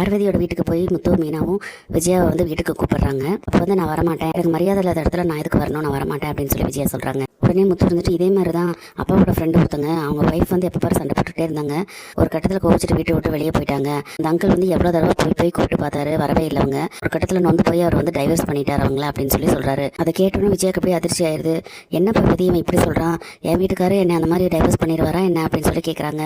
பார்வதியோட வீட்டுக்கு போய் முத்து மீனாவும் விஜயாவை வந்து வீட்டுக்கு கூப்பிடுறாங்க. அப்போ வந்து நான் வரமாட்டேன், எனக்கு மரியாதை இல்லாத இடத்துல நான் எதுக்கு வரணும், நான் வரமாட்டேன் அப்படின்னு சொல்லி விஜயா சொல்கிறாங்க. உடனே முத்து இருந்துட்டு இதே மாதிரி தான் அப்பாவோட ஃப்ரெண்டு ஒருத்தங்க, அவங்க ஒய்ஃப் வந்து எப்போ பாரு சண்டை போட்டுகிட்டே இருந்தாங்க. ஒரு கட்டத்தில் கோவிச்சிட்டு வீட்டை விட்டு வெளியே போயிட்டாங்க. அந்த அங்கிள் வந்து எவ்வளோ தடவை போய் கூப்பிட்டு பார்த்தாரு, வரவே இல்லை. அவங்க ஒரு கட்டத்தில் நொந்து போய் அவர் வந்து டைவர்ஸ் பண்ணிட்டார் அவங்கள அப்படின்னு சொல்லி சொல்கிறாரு. அதை கேட்டோன்னு விஜயாக்கு போய் அதிர்ச்சி ஆயிடுது. என்ன பார்வதி இவன் இப்படி சொல்கிறான், என் வீட்டுக்காரர் என்னை அந்த மாதிரி டைவர்ஸ் பண்ணிடுவாரா என்ன அப்படின்னு சொல்லி கேட்குறாங்க.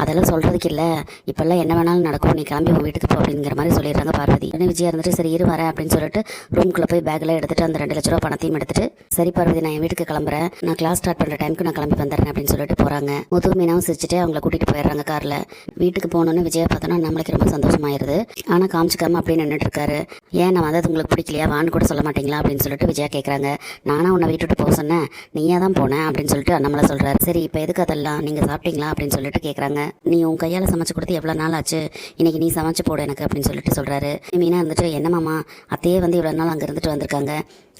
அதெல்லாம் சொல்கிறதுக்கு இல்லை, இப்போல்லாம் என்ன வேணாலும் நடக்கும், நீ கிளம்பி உன் வீட்டுக்கு போ அப்படிங்கிற மாதிரி சொல்லிடுறாங்க பார்வதி. உடனே விஜயா இருந்துட்டு சரி இரு வரேன் அப்படின்னு சொல்லிட்டு ரூம்குள்ளே போய் பேக்கில் எடுத்துட்டு அந்த 2 லட்ச ரூபா பணத்தையும் எடுத்துட்டு சரி பார்வதி நான் என் வீட்டுக்கு கிளம்புறேன், நான் கிளாஸ் ஸ்டார்ட் பண்ணுற டைமுக்கு நான் கிளம்பி வந்துடுறேன் அப்படின்னு சொல்லிட்டு போகிறாங்க. முத்து மீனாவும் சிரிச்சுட்டு அவங்கள கூட்டிகிட்டு போயிடுறாங்க காரில். வீட்டுக்கு போனோன்னு விஜயா பார்த்தோன்னா நம்மளுக்கு ரொம்ப சந்தோஷமாயிருது. ஆனால் காமிச்சிக்காம அப்படியே நின்றுட்டு இருக்காரு. ஏன் நான் வந்தது உங்களுக்கு பிடிக்கலையா, வான்னு கூட சொல்ல மாட்டீங்களா அப்படின்னு சொல்லிட்டு விஜயா கேட்குறாங்க. நானும் உன்னை வீட்டுட்டு போக சொன்னேன், நீயா தான் போனேன் அப்படின்னு சொல்லிட்டு நம்மள சொல்கிறாரு. சரி இப்போ எதுக்கு அதெல்லாம், நீங்கள் சாப்பிட்டீங்களா அப்படின்னு சொல்லிட்டு கேட்குறாங்க. நீ உன் கையால் சமைச்சு கொடுத்து எவ்வளோ நாள் ஆச்சு, இன்னைக்கு நீ சமைச்சு போடு எனக்கு அப்படின்னு சொல்லிட்டு சொல்கிறாரு. மீனா இருந்துட்டு என்னமாம்மா அத்தையே வந்து இவ்வளோ நாள் அங்கே இருந்துட்டு வந்திருக்காங்க,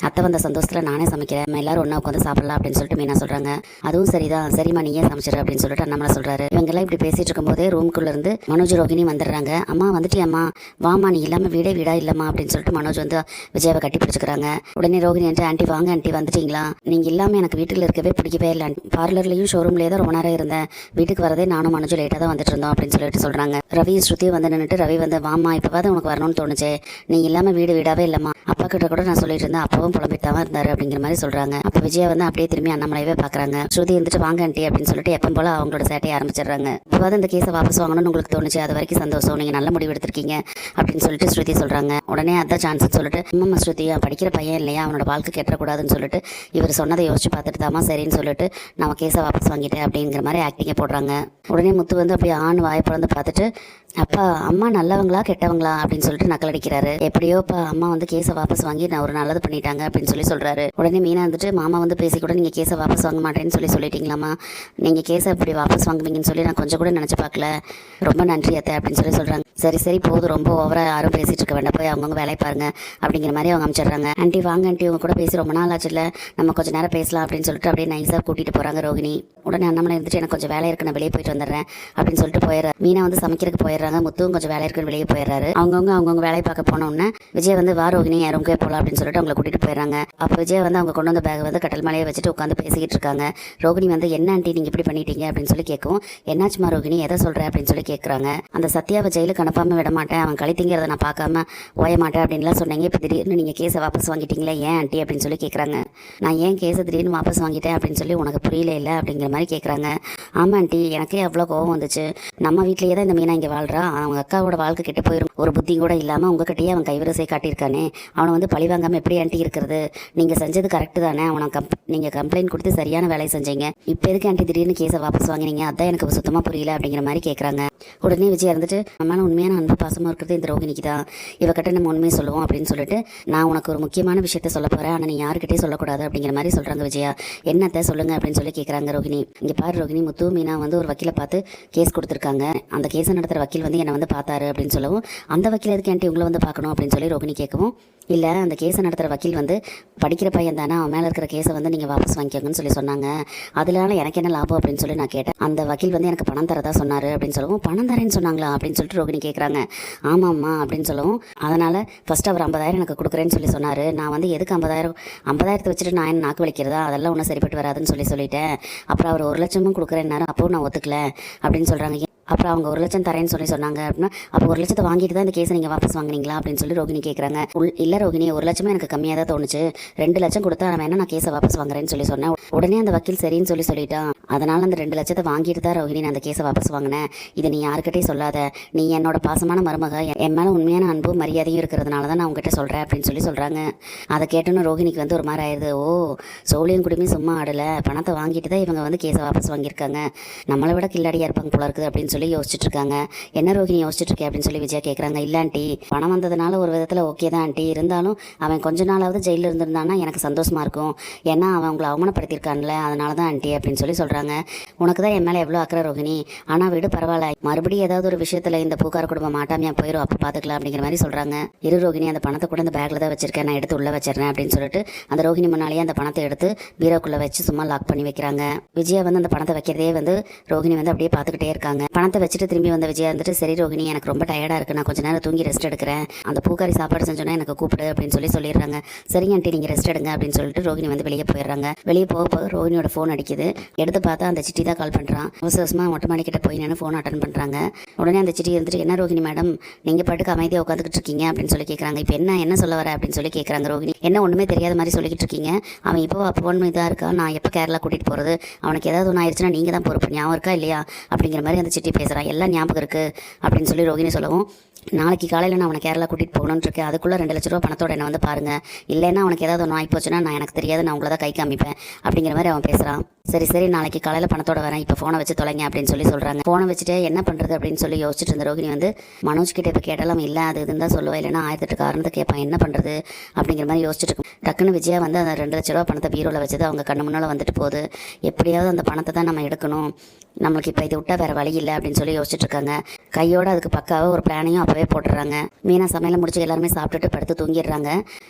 அத்தை வந்த சந்தோஷத்தில் நானே சமைக்கிறேன், நம்ம எல்லாரும் ஒன்றா உட்காந்து சாப்பிடலாம் அப்படின்னு சொல்லிட்டு மீனா சொல்கிறாங்க. அதுவும் சரிதான், சரிம்மா நீயே சமைச்சிரு அப்படின்னு சொல்லிட்டு நம்மள சொல்கிறாரு. இவங்கெல்லாம் இப்படி பேசிட்டு இருக்கும்போதே ரூம்குள்ளே இருந்து மனோஜ் ரோகிணி வந்துடுறாங்க. அம்மா வந்துட்டியம்மா, வாமா நீ இல்லாமல் வீடா இல்லைம்மா அப்படின்னு சொல்லிட்டு மனோஜ் வந்து விஜயாவை கட்டி பிடிச்சிக்கிறாங்க. உடனே ரோகிணி வந்து ஆண்டி வாங்க ஆண்டி வந்துட்டீங்களா, நீங்கள் இல்லாமல் எனக்கு வீட்டில் இருக்கவே பிடிக்கவே இல்லை, பார்லர்லையும் ஷோரூம்லேயே தான் ரொம்ப நேரம் இருந்தேன், வீட்டுக்கு வரதே நானும் மனோஜ் லேட்டாக தான் வந்துட்டு இருந்தோம் அப்படின்னு சொல்லிட்டு சொல்கிறாங்க. ரவி ஸ்ருதி வந்து நின்றுட்டு ரவி வந்து வாமா இப்போவாது உனக்கு வரணும்னு தோணுச்சு, நீ இல்லாமல் வீடாவே இல்லைம்மா, அப்பா கிட்ட கூட நான் சொல்லிட்டு இருந்தேன், அப்பாவும் புலம்பிட்டு தான் இருந்தாரு அப்படிங்கிற மாதிரி சொல்கிறாங்க. அப்போ விஜயா வந்து அப்படியே திரும்பி அண்ணாமலையவே பார்க்குறாங்க. ஸ்ருதி இருந்துட்டு வாங்க ஆண்டி அப்படின்னு சொல்லிட்டு எப்போ போல அவங்களோட சேட்டையை ஆரம்பிச்சிடுறாங்க. இப்போவாது இந்த கேஸை வாபஸ் வாங்கணும்னு உங்களுக்கு தோணுச்சு, அது வரைக்கும் சந்தோஷம், நீங்கள் நல்ல முடிவு எடுத்திருக்கீங்க அப்படின்னு சொல்லிட்டு ஸ்ருதி சொல்கிறாங்க. உடனே அதான் சான்ஸ் சொல்லிட்டு அம்மா ஸ்ருதி படிக்கிற பையன் இல்லையா, அவனோட வாழ்க்கை கெட்டக்கூடாதுன்னு சொல்லிட்டு இவர் சொன்னதை யோசிச்சு பார்த்துட்டு தாமா சரின்னு சொல்லிட்டு நம்ம கேஸை வாபஸ் வாங்கிட்டேன் அப்படிங்கிற மாதிரி ஆக்டிங்கை போடுறாங்க. உடனே முத்து வந்து அப்படியே ஆண் வாய்ப்பிழந்து பார்த்துட்டு அப்பா அம்மா நல்லவங்களா கெட்டவங்களா அப்படின்னு சொல்லிட்டு நக்கல் அடிக்கிறாரு. எப்படியோப்பா அம்மா வந்து கேஸை வாபஸ் வாங்கி நான் ஒரு நல்லது பண்ணிட்டாங்க அப்படின்னு சொல்லி சொல்றாரு. உடனே மீனா வந்துட்டு மாமா வந்து பேசி கூட நீங்க கேஸை வாபஸ் வாங்க மாட்டேன்னு சொல்லிட்டீங்களாமா, நீங்க கேஸை எப்படி வாபஸ் வாங்குவீங்கன்னு சொல்லி நான் கொஞ்சம் கூட நினைச்சு பார்க்கல, ரொம்ப நன்றி அத்தை அப்படின்னு சொல்றாங்க. சரி போதும், ரொம்ப ஓவரா யாரும் பேசிட்டு இருக்க வேண்டாம், போய் அவங்கவுங்க வேலையை பாருங்க அப்படிங்கிற மாதிரி அவங்க அமைச்சிடுறாங்க. ஆண்டி வாங்க ஆண்டி, உங்க கூட பேசி ரொம்ப நாள் ஆச்சுல, நம்ம கொஞ்சம் நேரம் பேசலாம் அப்படின்னு சொல்லிட்டு அப்படியே நைஸாக கூட்டிட்டு போறாங்க ரோகிணி. உடனே அண்ணாமலை இருந்துட்டு எனக்கு கொஞ்சம் வேலை இருக்கு, நான் வெளியே போயிட்டு வந்துடுறேன் அப்படின்னு சொல்லிட்டு போயிடுறாரு. மீனா வந்து சமைக்கிறதுக்கு போயிடுறாங்க. முத்துவும் கொஞ்சம் வேலை இருக்குன்னு வெளியே போயிடுறாரு. அவங்கவுங்க வேலையை பார்க்க போனோம்னா விஜய் வந்து வா ரோகிணி ரூம்கே போகலாம் அப்படின்னு சொல்லிட்டு அவங்களை கூட்டிட்டு போயிடுறாங்க. அப்போ விஜய் வந்து அவங்க கொண்டு வந்த பேக் வந்து கட்டல் மேலேயே வச்சுட்டு உட்காந்து பேசிக்கிட்டு இருக்காங்க. ரோகிணி வந்து என்ன ஆண்டி நீங்க இப்படி பண்ணிட்டீங்க அப்படின்னு சொல்லி கேட்கும். என்னாச்சுமா ரோகிணி எதை சொல்ற அப்படின்னு சொல்லி கேட்குறாங்க. அந்த சத்யாவை ஜெயிலுக்கு அனுப்பாம விட மாட்டேன், அவன் கழித்திங்கிறத நான் பார்க்காம ஓய மாட்டேன் அப்படின்லாம் சொன்னீங்க, இப்போ திடீர்னு நீங்கள் கேஸை வாபஸ் வாங்கிட்டீங்களே ஏன் ஆண்டி அப்படின்னு சொல்லி கேட்குறாங்க. நான் ஏன் கேஸை திடீர்னு வாபஸ் வாங்கிட்டேன் அப்படின்னு சொல்லி உனக்கு புரியல இல்லை அப்படிங்கிற மாதிரி கேட்குறாங்க. ஆமாம் ஆண்டி எனக்கே அவ்வளோ கோவம் வந்துச்சு, நம்ம வீட்லேயே தான் இந்த மீனா இங்கே வாழ்றா, அவங்க அக்காவோட வாழ்க்கை கெட்டு போயிடும், ஒரு புத்தி கூட இல்லாமல் உங்ககிட்டயே அவன் கைவரிசை காட்டியிருக்கானே, அவனை வந்து பழி வாங்காமல் எப்படி ஆண்டி இருக்கிறது, நீங்கள் செஞ்சது கரெக்டு தானே, அவனை நீங்கள் கம்ப்ளைண்ட் கொடுத்து சரியான வேலையை செஞ்சீங்க, இப்போ எதுக்கு ஆண்டி திடீர்னு கேஸை வாபஸ் வாங்கினீங்க, அதான் எனக்கு சுத்தமாக புரியல அப்படிங்கிற மாதிரி கேட்குறாங்க. உடனே விஜய் இருந்துட்டு நம்மளால உண்மையான அன்பு பாசமாக இருக்கிறது இந்த ரோகிணிக்கு தான், இவகிட்ட நம்ம உண்மையை சொல்லுவோம் அப்படின்னு சொல்லிட்டு நான் உனக்கு ஒரு முக்கியமான விஷயத்த சொல்ல போகிறேன், ஆனால் நீ யாருக்கிட்டே சொல்லக்கூடாது அப்படிங்கிற மாதிரி சொல்கிறாங்க விஜயா. என்னத்தை சொல்லுங்க அப்படின்னு சொல்லி கேட்குறாங்க ரோகிணி. இங்கே பாரு ரோகிணி, முத்து மீனா வந்து ஒரு வக்கீலை பார்த்து கேஸ் கொடுத்துருக்காங்க, அந்த கேஸை நடத்துகிற வக்கீல் வந்து என்னை வந்து பார்த்தாரு அப்படின்னு சொல்லவும், அந்த வக்கீல் எதுக்கு ஆண்டி உங்களை வந்து பார்க்கணும் அப்படின்னு சொல்லி ரோகிணி கேட்கவும், இல்லை அந்த கேஸை நடத்துகிற வக்கீல் வந்து படிக்கிற பையன் தானே, அவன் மேலே இருக்கிற கேஸை வந்து நீங்கள் வாபஸ் வாங்கிக்கோங்கன்னு சொல்லி சொன்னாங்க, அதனால எனக்கு என்ன லாபம் அப்படின்னு சொல்லி நான் கேட்டேன், அந்த வக்கீல் வந்து எனக்கு பணம் தரதா சொன்னார் அப்படின்னு சொல்லவும், பணம் தரேன்னு சொன்னாங்களா அப்படின்னு சொல்லிட்டு ரோகிணி கேட்குறாங்க. ஆமாம்மா அப்படின்னு சொல்லவும், அதனால் ஃபஸ்ட்டு அவர் 50,000 எனக்கு கொடுக்குறேன்னு சொல்லி சொன்னார், நான் வந்து எதுக்கு 50,000 வச்சுட்டு நான் என்ன நாக்கு வலிக்கிறதா, அதெல்லாம் ஒன்றும் சரிப்பட்டு வராதுன்னு சொல்லிட்டேன், அப்புறம் அவர் 1 லட்சமும் கொடுக்குறேன்னாரு, அப்போவும் நான் ஒத்துக்கல அப்படின்னு சொல்கிறாங்க. அப்புறம் அவங்க 1 லட்சம் தரேன்னு சொன்னாங்க அப்படின்னா, அப்போ 1 லட்சத்தை வாங்கிட்டு தான் இந்த கேஸை நீங்கள் வாபஸ் வாங்கினீங்களா அப்படின்னு சொல்லி ரோகிணி கேட்குறாங்க. இல்லை ரோகிணி 1 லட்சமே எனக்கு கம்மியாக தான் தோணுச்சு, 2 லட்சம் கொடுத்தா நான் வேணா நான் கேஸை வாபஸ் வாங்குறேன்னு சொல்லி சொன்னேன். உடனே அந்த வக்கீல் சரின்னு சொல்லிட்டான், அதனால் அந்த 2 லட்சத்தை வாங்கிட்டு தான் ரோகிணி நான் அந்த கேஸை வாபஸ் வாங்கினேன், இதை நீ யாருக்கிட்டையும் சொல்லாத, நீ என்னோட பாசமான மருமக, என் மேலே உண்மையான அன்பும் மரியாதையும் இருக்கிறதுனால தான் நான் உங்ககிட்ட சொல்கிறேன் அப்படின்னு சொல்கிறாங்க. அதை கேட்டோன்னு ரோகிணிக்கு வந்து ஒரு மாதிரி ஆயிடுது. ஓ சோழியும் குடிமே சும்மா ஆடலை, பணத்தை வாங்கிட்டு தான் இவங்க வந்து கேஸை வாபஸ் வாங்கியிருக்காங்க, நம்மளை விட கில்லாடியாக இருப்பாங்க போல இருக்குது அப்படின்னு சொல்லி யோசிச்சுட்டு இருக்காங்க. என்ன ரோகிணி யோசிச்சுட்டு இருக்கே அப்படின்னு சொல்லி விஜயா கேட்குறாங்க. இல்லை ஆண்டி பணம் வந்ததுனால ஒரு விதத்தில் ஓகே தான் ஆண்டி, இருந்தாலும் அவன் கொஞ்ச நாளாவது ஜெயிலில் இருந்திருந்தானா எனக்கு சந்தோஷமா இருக்கும், ஏன்னா அவன் உங்களை அவமானப்படுத்தியிருக்கான்ல, அதனால தான் ஆண்டி அப்படின்னு சொல்கிறாங்க. உனக்கு தான் என் மேலே எவ்வளோ அக்கறை ரோகிணி, ஆனால் விடு பரவாயில்ல, மறுபடியும் ஏதாவது ஒரு விஷயத்தில் இந்த பூக்கார குடும்பம் மாட்டாமையா போயிடும், அப்போ பார்த்துக்கலாம் அப்படிங்கிற மாதிரி சொல்கிறாங்க. இரு ரோகிணி அந்த பணத்தை கூட அந்த பேக்கில் தான் வச்சிருக்கேன், நான் எடுத்து உள்ளே வச்சிடறேன் அப்படின்னு சொல்லிட்டு அந்த ரோகிணி முன்னாலேயே அந்த பணத்தை எடுத்து பீரோக்குள்ளே வச்சு சும்மா லாக் பண்ணி வைக்கிறாங்க. விஜயா வந்து அந்த பணத்தை வைக்கிறதே வந்து ரோகிணி வந்து அப்படியே பார்த்துக்கிட்டே இருக்காங்க. பணத்தை பணத்தை வச்சுட்டு திரும்பி வந்த விஜயா இருந்துட்டு, சரி ரோகிணி எனக்கு ரொம்ப டயர்டாக இருக்குது, நான் கொஞ்சம் நேரம் தூங்கி ரெஸ்ட் எடுக்கிறேன், அந்த பூக்காரி சாப்பாடு செஞ்சோன்னா எனக்கு கூப்பிடு அப்படின்னு சொல்லிடுறாங்க. சரிங்க ஆண்டி நீங்கள் ரெஸ்ட் எடுங்க அப்படின்னு சொல்லிட்டு ரோகிணி வந்து வெளியே போயிடுறாங்க. வெளியே போக ரோகிணியோட ஃபோன் அடிக்குது. எடுத்து பார்த்தா அந்த சிட்டி தான் கால் பண்ணுறான். அவசரமாக மொட்டை மாடிக்கிட்ட போய் நின்று ஃபோன் அட்டன் பண்ணுறாங்க. உடனே அந்த சிட்டி இருந்துட்டு, என்ன ரோகிணி மேடம் நீங்கள் பாட்டுக்கு அமைதியாக உட்காந்துக்கிட்டு இருக்கீங்க அப்படின்னு சொல்லி கேட்குறாங்க. இப்போ என்ன சொல்ல வர அப்படின்னு சொல்லி கேட்குறாங்க ரோகிணி. என்ன ஒன்றுமே தெரியாத மாதிரி சொல்லிக்கிட்டு இருக்கீங்க, அவன் இப்போ அப்போன்னு இதாக இருக்கா, நான் எப்போ கேரளா கூட்டிகிட்டு போகிறது, அவனுக்கு ஏதாவது ஒன்று ஆயிடுச்சுன்னா நீங்கள் தான் பொறுப்பு, ஞாபகம் இருக்கா இல்லையா அப்படிங்கிற மாதிரி அந்த சிட்டி பேசுகிறான். எல்லாம் ஞாபகம் இருக்குது அப்படின்னு சொல்லி ரோகிணி சொல்லவும், நாளைக்கு காலையில் நான் அவனை கேரளா கூட்டிகிட்டு போகணுன்னு இருக்கேன், அதுக்குள்ளே 2 லட்ச ரூபா பணத்தோட என்ன வந்து பாருங்கள், இல்லைன்னா அவனுக்கு ஏதாவது ஒன்று ஆகி போச்சுன்னா நான் எனக்கு தெரியாது, நான் உங்களை தான் கை காமிப்பேன் அப்படிங்கிற மாதிரி அவன் பேசுகிறான். சரி நாளைக்கு காலையில் பணத்தோட வரேன், இப்போ ஃபோனை வச்சு தொலைங்க அப்படின்னு சொல்கிறாங்க. ஃபோனை வச்சுட்டு என்ன பண்ணுறது அப்படின்னு சொல்லி யோசிச்சுட்டு இருந்த ரோகிணி வந்து மனோஜ் கிட்டே இப்போ கேட்டாலும் இல்லை அது இதுன்னு சொல்லுவா, இல்லைன்னா 1008 காரணத்தை கேட்பான், என்ன பண்ணுறது அப்படிங்கிற மாதிரி யோசிச்சுட்டு இருக்கும். டக்குன்னு விஜயா வந்து அந்த 2 லட்ச ரூபா பணத்தை பீரோவில் வச்சது அவங்க கண்ணு முன்னால் வந்துட்டு போகுது. எப்படியாவது அந்த பணத்தை தான் நம்ம எடுக்கணும், நம்மளுக்கு இப்போ இது விட்டால் வேறு வழி இல்லை அப்படின்னு சொல்லி யோசிச்சுட்டு இருக்காங்க. கையோட அதுக்கு பக்காவாக ஒரு பிளானையும் அப்போவே போட்டுடுறாங்க. மீனா சமையலை முடிச்சு எல்லாருமே சாப்பிட்டுட்டு படுத்து தூங்கிடுறாங்க.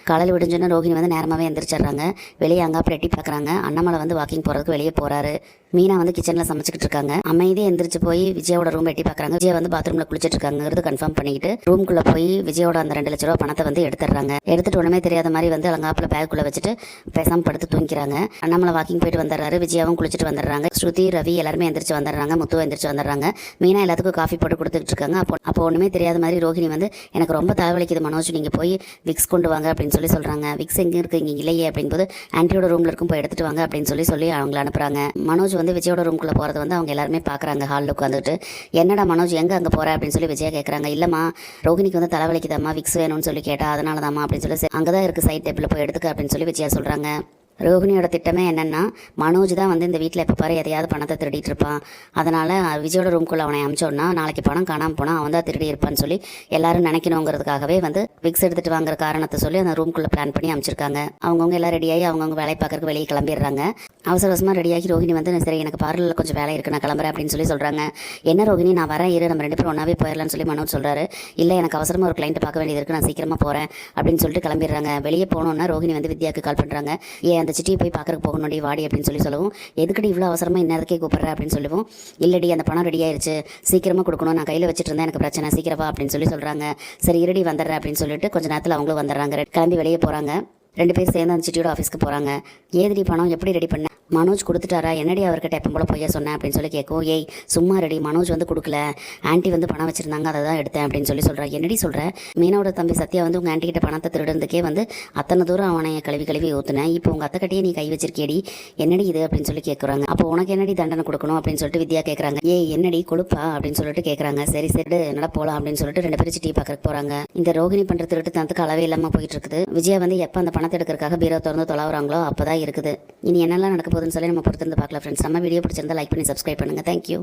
காலையில் விடிஞ்சோன்னு ரோகிணி வந்து நேரமாகவே எந்திரிச்சிடுறாங்க. வெளியே அங்காப்புல எட்டி பார்க்குறாங்க. அண்ணாமலை வந்து வாக்கிங் போகிறதுக்கு வெளியே போகிறாரு. மீனா வந்து கிச்சனில் சமைச்சிக்கிட்டு இருக்காங்க. அமைதியாக எந்திரிச்சு போய் விஜயோட ரூம் எட்டி பார்க்குறாங்க. விஜயா வந்து பாத்ரூமில் குளிச்சிட்டு இருக்காங்கிறது கன்ஃபார்ம் பண்ணிக்கிட்டு ரூம்குள்ளே போய் விஜயோட அந்த 2 லட்ச ரூபா பணத்தை வந்து எடுத்துடுறாங்க. எடுத்துட்டு ஒன்றுமே தெரியாத மாதிரி வந்து அலங்காப்பில் பேக்குள்ளே வச்சுட்டு பேசாமல் படுத்து தூங்கிக்கிறாங்க. அண்ணாமலை வாக்கிங் போயிட்டு வந்துடுறாரு. விஜயாவும் குளிச்சுட்டு வந்துடுறாங்க. ஸ்ருதி ரவி எல்லாருமே எந்திரிச்சு வந்துடுறாங்க. முத்து எந்திரிச்சு வந்துடுறாங்க. மீனா எல்லாத்துக்கும் காஃபி போட்டு கொடுத்துட்டு இருக்காங்க. அப்போ ஒன்றுமே தெரியாத மாதிரி ரோகிணி வந்து எனக்கு ரொம்ப தலைவலிக்குது மனோஜ், நீங்கள் போய் விக்ஸ் கொண்டு வாங்க அப்படின்னு சொல்கிறாங்க. விக்ஸ் எங்கே இருக்குது, இங்கே இல்லையே அப்படிங்கும்போது ஆன்ட்டியோட ரூமில் இருக்கும், போய் எடுத்துட்டு வாங்க அப்படின்னு சொல்லி அவங்கள அனுப்புகிறாங்க. மனோஜ் வந்து விஜயோட ரூம்குள்ளே போகிறது வந்து அவங்க எல்லாருமே பார்க்குறாங்க. ஹாலில் உட்காந்துட்டு, என்னடா மனோஜ் எங்கே அங்கே போகிற அப்படின்னு சொல்லி விஜயா கேட்குறாங்க. இல்லைம்மா ரோகிணிக்கு வந்து தலைவலிக்குதாம்மா, விக்ஸ் வேணும்னு சொல்லி கேட்டால் அதனால தாம்மா அப்படின்னு சொல்லி அங்கே தான் இருக்குது சைட் டேபிளில் போய் எடுத்துக்க அப்படின்னு சொல்லி விஜயா சொல்கிறாங்க. ரோகிணியோட திட்டமே என்னென்னா, மனோஜ் தான் வந்து இந்த வீட்டில் எப்போ பாரு எதையாவது பணத்தை திருடிட்டு இருப்பான், அதனால் விஜயோட ரூம்குள்ளே அவனை அமிச்சோன்னா நாளைக்கு பணம் காணாமல் போனால் அவன் தான் திருடி இருப்பான்னு சொல்லி எல்லாரும் நினைக்கணுங்கிறதுக்காகவே வந்து விக்ஸ் எடுத்துகிட்டு வாங்குற காரணத்தை சொல்லி அந்த ரூம்குள்ளே பிளான் பண்ணி அமைச்சிருக்காங்க. அவங்கவுங்க எல்லாம் ரெடியாகி அவங்கவுங்க வேலை பார்க்கறதுக்கு வெளியே கிளம்பிடுறாங்க. அவசரமாக ரெடியாகி ரோகிணி வந்து சரி எனக்கு பார்லரில் கொஞ்சம் வேலை இருக்குது நான் கிளம்புறேன் அப்படின்னு சொல்கிறாங்க. என்ன ரோகிணி நான் வரேன் இரு, நம்ம 2 பேரும் ஒன்றாவே போயிடலான்னு சொல்லி மனோஜ் சொல்கிறாரு. இல்லை எனக்கு அவசரமாக ஒரு கிளைண்ட் பார்க்க வேண்டியது இருக்குது, நான் சீக்கிரமாக போகிறேன் அப்படின்னு சொல்லிட்டு கிளம்பிடுறாங்க. வெளியே போகணுன்னா ரோகிணி வந்து வித்யாவுக்கு கால் பண்ணுறாங்க. அந்த சிட்டியை போய் பார்க்கறக்கு போகணும்டி வாடி அப்படின்னு சொல்லவும், எதுக்கடி இவ்வளோ அவசரமாக இந்நேரத்துக்கே கூப்பிட்றேன் அப்படின்னு சொல்லுவோம். இல்லடி அந்த பணம் ரெடி ஆயிடுச்சு, சீக்கிரமாக கொடுக்கணும், நான் கையில் வச்சுட்டு இருந்தேன், எனக்கு பிரச்சனை, சீக்கிரமா அப்படின்னு சொல்கிறாங்க. சரி இருடி வந்துடுறேன் அப்படின்னு சொல்லிட்டு கொஞ்சம் நேரத்தில் அவங்களும் வந்துடுறாங்க. கிளம்பி வெளியே போகிறாங்க. 2 பேர் சேர்ந்து அந்த சிட்டியோட ஆஃபீஸ்க்கு போகிறாங்க. ஏதிரி பணம் எப்படி ரெடி பண்ண, மனோஜ் கொடுத்துட்டாரா, என்னடி அவர்கிட்ட எப்போ போல பொய்யா சொன்னேன் அப்படின்னு சொல்லி கேட்கும். ஏய் சும்மா ரெடி, மனோஜ் வந்து கொடுக்கல, ஆன்ட்டி வந்து பணம் வச்சுருந்தாங்க அதை தான் எடுத்தேன் அப்படின்னு சொல்கிறேன். என்னடி சொல்கிற, மீனாவோட தம்பி சத்யா வந்து உங்கள் ஆன்ட்டி கிட்ட பணத்தை திருடுறதுக்கே வந்து அத்தனை தூரம் அவனை கழுவி ஊற்றுனேன், இப்போ உங்கள் அத்தை கட்டியே நீ கை வச்சிருக்கேடி, என்னடி இது அப்படின்னு சொல்லி கேட்குறாங்க. அப்போ உனக்கு என்னடி தண்டனை கொடுக்கணும் அப்படின்னு சொல்லிட்டு வித்யா கேட்குறாங்க. ஏய் என்னடி கொடுப்பா அப்படின்னு சொல்லிட்டு கேட்குறாங்க. சரி நட போகலாம் அப்படின்னு சொல்லிட்டு 2 பேரும் சிட்டி பார்க்கறக்கு போகிறாங்க. இந்த ரோகிணி பண்ணுற திருட்டு தனத்துக்கு அளவே இல்லாமல் போயிட்டு இருக்குது. விஜயா வந்து எப்போ அந்த பணத்தை எடுக்கிறதுக்காக பீரோ திறந்து தொலைவுறாங்களோ அப்போ தான் இருக்குது. இனி என்னெல்லாம் நடக்க போகுதுன்னு சொல்லி நம்ம பொறுத்திருந்து பார்க்கலாம் ஃப்ரெண்ட்ஸ். நம்ம வீடியோ பிடிச்சிருந்தா லைக் பண்ணி சப்ஸ்கிரைப் பண்ணுங்கள். தேங்க்யூ.